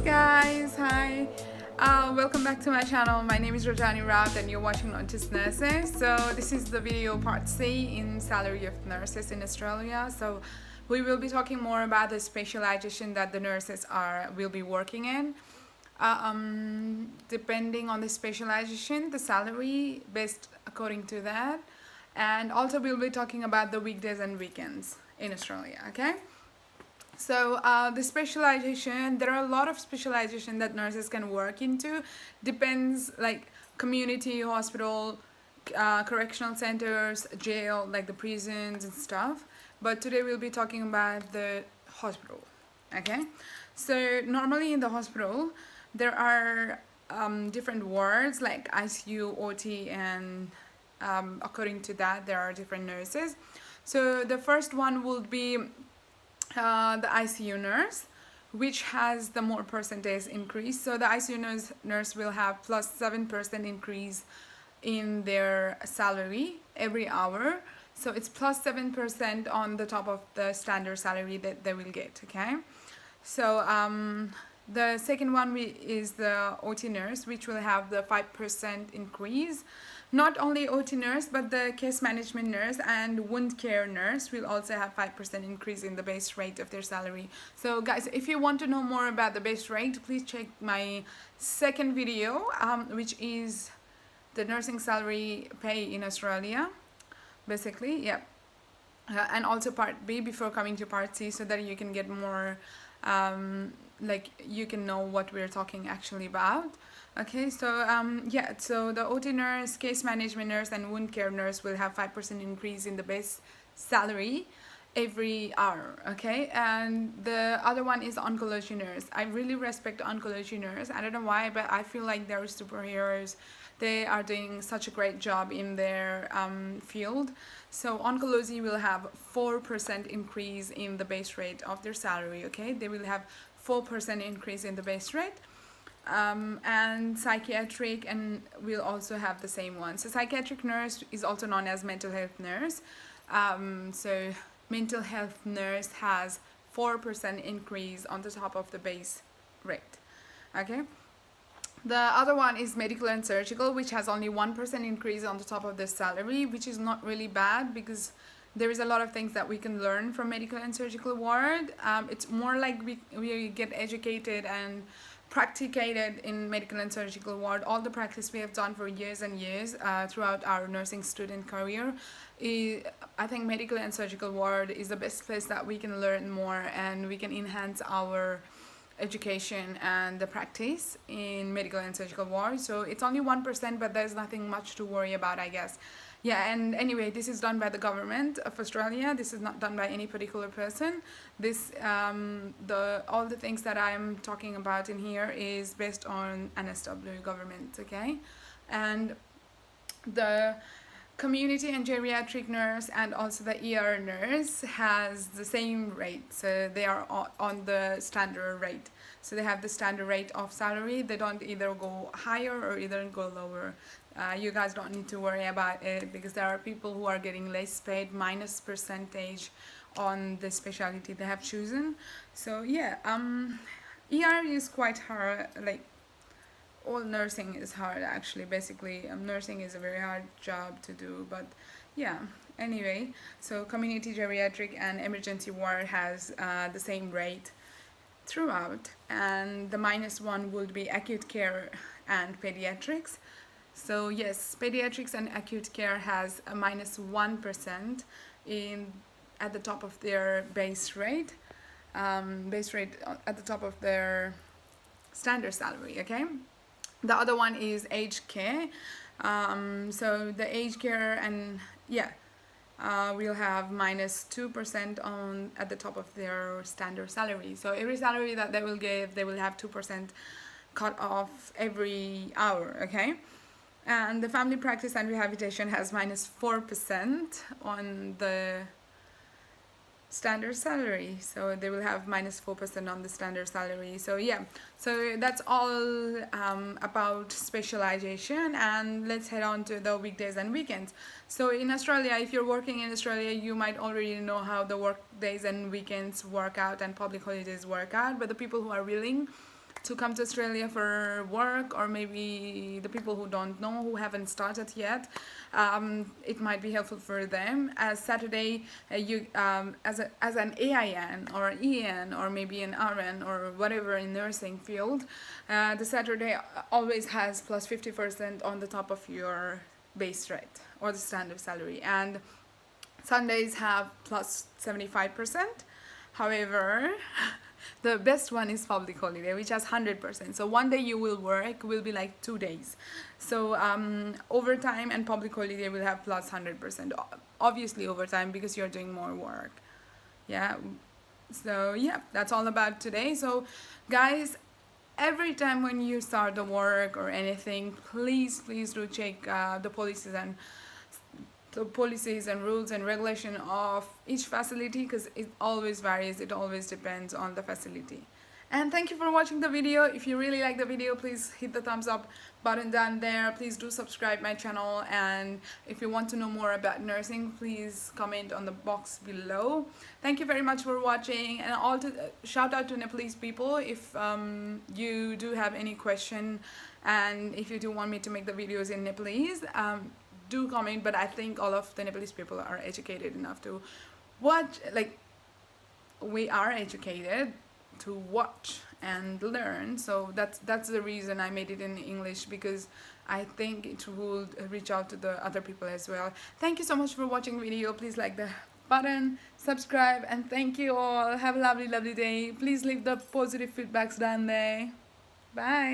guys, hi. Welcome back to my channel. My name is Rajani Raut and you're watching Not Just Nurses. So this is the video part C in salary of nurses in Australia. So we will be talking more about the specialization that the nurses will be working in. Depending on the specialization, the salary based according to that. And also we'll be talking about the weekdays and weekends in Australia, okay? So the specialization, there are a lot of specialization that nurses can work into. Depends, like community hospital, correctional centers, jail, like the prisons and stuff. But today we'll be talking about the hospital, okay? So normally in the hospital, there are different wards like ICU, OT, and according to that, there are different nurses. So the first one would be the ICU nurse, which has the more percentage increase. So the ICU nurse will have plus 7% increase in their salary every hour. So it's plus 7% on the top of the standard salary that they will get, okay? So the second one is the OT nurse, which will have the 5% increase. Not only OT nurse, but the case management nurse and wound care nurse will also have 5% increase in the base rate of their salary. So guys, if you want to know more about the base rate, please check my second video, which is the nursing salary pay in Australia, basically, yeah. And also part B before coming to part C, so that you can get more, like you can know what we're talking actually about. Okay, so yeah, so the OT nurse, case management nurse, and wound care nurse will have 5% increase in the base salary every hour, okay? And the other one is oncology nurse. I really respect oncology nurse. I don't know why, but I feel like they're superheroes. They are doing such a great job in their field. So oncology will have 4% increase in the base rate of their salary, okay? They will have 4% increase in the base rate. And psychiatric and we'll also have the same one. So psychiatric nurse is also known as mental health nurse. So mental health nurse has 4% increase on the top of the base rate, okay? The other one is medical and surgical, which has only 1% increase on the top of the salary, which is not really bad because there is a lot of things that we can learn from medical and surgical ward. It's more like we get educated and practicated in medical and surgical ward. All the practice we have done for years and years throughout our nursing student career. I think medical and surgical ward is the best place that we can learn more and we can enhance our education and the practice in medical and surgical ward. So it's only 1%, but there's nothing much to worry about, I guess. Yeah, and anyway, this is done by the government of Australia. This is not done by any particular person. This all the things that I'm talking about in here is based on NSW government, okay? And the community and geriatric nurse and also the ER nurse has the same rate. So they are on the standard rate. So they have the standard rate of salary. They don't either go higher or either go lower. You guys don't need to worry about it because there are people who are getting less paid minus percentage on the specialty they have chosen. So yeah, ER is quite hard. Like all nursing is hard actually. Basically, nursing is a very hard job to do. But yeah, anyway, so community, geriatric, and emergency ward has the same rate throughout, and the -1 would be acute care and pediatrics. So yes, pediatrics and acute care has a -1% at the top of their base rate at the top of their standard salary, okay? The other one is aged care. So the aged care and yeah, we'll have -2% at the top of their standard salary. So every salary that they will give, they will have 2% cut off every hour, okay? And the family practice and rehabilitation has -4% on the standard salary. So they will have -4% on the standard salary. So yeah, so that's all about specialization, and let's head on to the weekdays and weekends. So in Australia, if you're working in Australia, you might already know how the work days and weekends work out and public holidays work out, but the people who are willing to come to Australia for work, or maybe the people who don't know, who haven't started yet, it might be helpful for them. As Saturday, you as an AIN or an EN or maybe an RN or whatever in nursing field, the Saturday always has plus 50% on the top of your base rate or the standard salary, and Sundays have plus 75%. However, the best one is public holiday, which has 100%. So one day you will work will be like 2 days. So overtime and public holiday will have plus 100%. Obviously overtime because you're doing more work. Yeah. So yeah, that's all about today. So guys, every time when you start the work or anything, please do check the policies and rules and regulation of each facility, because it always varies, it always depends on the facility. And thank you for watching the video. If you really like the video, please hit the thumbs up button down there. Please do subscribe my channel, and if you want to know more about nursing, please comment on the box below. Thank you very much for watching, and also shout out to Nepalese people. If you do have any question, and if you do want me to make the videos in Nepalese, do comment. But I think all of the Nepalese people are educated enough to watch, like we are educated to watch and learn. So that's the reason I made it in English, because I think it would reach out to the other people as well. Thank you so much for watching the video. Please like the button, subscribe, and thank you all. Have a lovely day. Please leave the positive feedbacks down there. Bye.